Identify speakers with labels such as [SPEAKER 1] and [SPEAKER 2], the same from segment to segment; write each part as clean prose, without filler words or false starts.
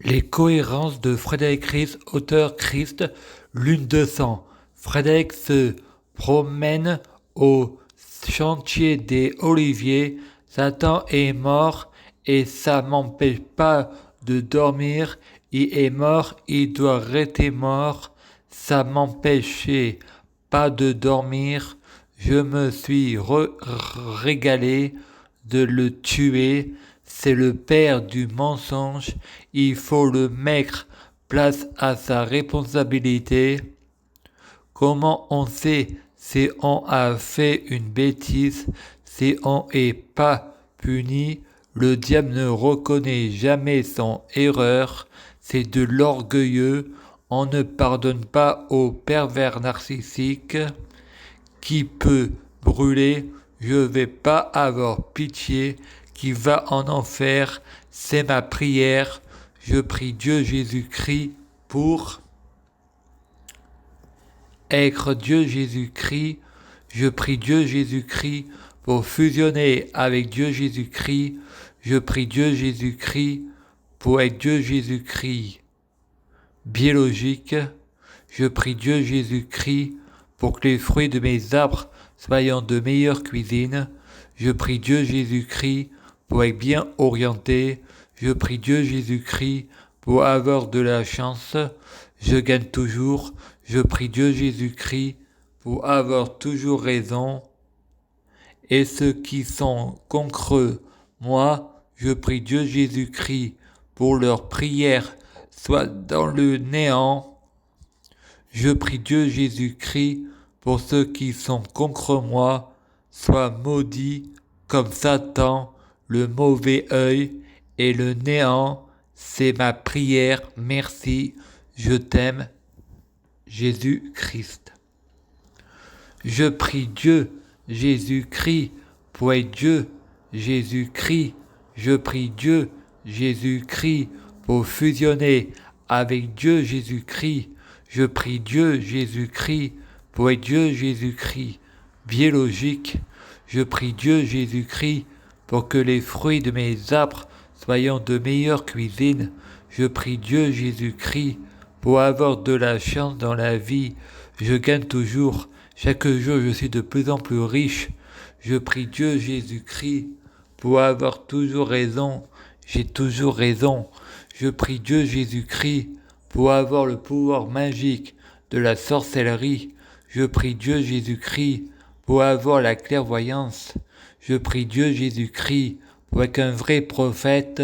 [SPEAKER 1] Les cohérences de Frédéric Ries, auteur Christ, Lune 200. Frédéric se promène au chantier des Oliviers. Satan est mort et ça m'empêche pas de dormir. Il est mort, il doit rester mort. Ça m'empêchait pas de dormir. Je me suis régalé de le tuer. C'est le père du mensonge. Il faut le mettre place à sa responsabilité. Comment on sait si on a fait une bêtise, si on n'est pas puni? Le diable ne reconnaît jamais son erreur. C'est de l'orgueilleux. On ne pardonne pas aux pervers narcissiques. Qui peut brûler? Je vais pas avoir pitié. Qui va en enfer? C'est ma prière. Je prie Dieu Jésus-Christ pour être Dieu Jésus-Christ. Je prie Dieu Jésus-Christ pour fusionner avec Dieu Jésus-Christ. Je prie Dieu Jésus-Christ pour être Dieu Jésus-Christ biologique. Je prie Dieu Jésus-Christ pour que les fruits de mes arbres soient de meilleure cuisine. Je prie Dieu Jésus-Christ pour être bien orienté. Je prie Dieu Jésus-Christ pour avoir de la chance. Je gagne toujours. Je prie Dieu Jésus-Christ pour avoir toujours raison. Et ceux qui sont contre moi, je prie Dieu Jésus-Christ pour leur prière soit dans le néant. Je prie Dieu Jésus-Christ pour ceux qui sont contre moi, soient maudits comme Satan, le mauvais œil et le néant. C'est ma prière. Merci. Je t'aime, Jésus-Christ. Je prie Dieu Jésus-Christ pour être Dieu Jésus-Christ. Je prie Dieu Jésus-Christ pour fusionner avec Dieu Jésus-Christ. Je prie Dieu Jésus-Christ pour être Dieu Jésus-Christ biologique. Je prie Dieu Jésus-Christ pour que les fruits de mes arbres soient de meilleure cuisine. Je prie Dieu Jésus-Christ pour avoir de la chance dans la vie. Je gagne toujours. Chaque jour, je suis de plus en plus riche. Je prie Dieu Jésus-Christ pour avoir toujours raison. J'ai toujours raison. Je prie Dieu Jésus-Christ pour avoir le pouvoir magique de la sorcellerie. Je prie Dieu Jésus-Christ pour avoir la clairvoyance. Je prie Dieu Jésus-Christ pour être un vrai prophète.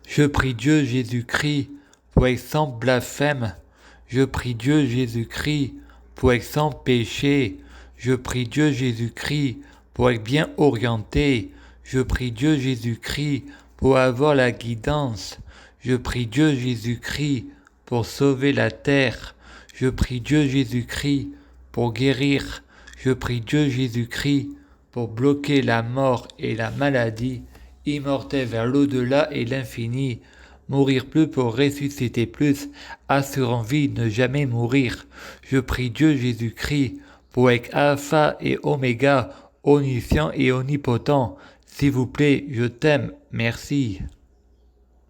[SPEAKER 1] Je prie Dieu Jésus-Christ pour être sans blasphème. Je prie Dieu Jésus-Christ pour être sans péché. Je prie Dieu Jésus-Christ pour être bien orienté. Je prie Dieu Jésus-Christ pour avoir la guidance. Je prie Dieu Jésus-Christ pour sauver la terre. Je prie Dieu Jésus-Christ pour guérir. Je prie Dieu Jésus-Christ pour bloquer la mort et la maladie, immortel vers l'au-delà et l'infini. Mourir plus pour ressusciter plus, assurant vie, ne jamais mourir. Je prie Dieu Jésus-Christ pour être alpha et oméga, omniscient et omnipotent. S'il vous plaît, je t'aime, merci.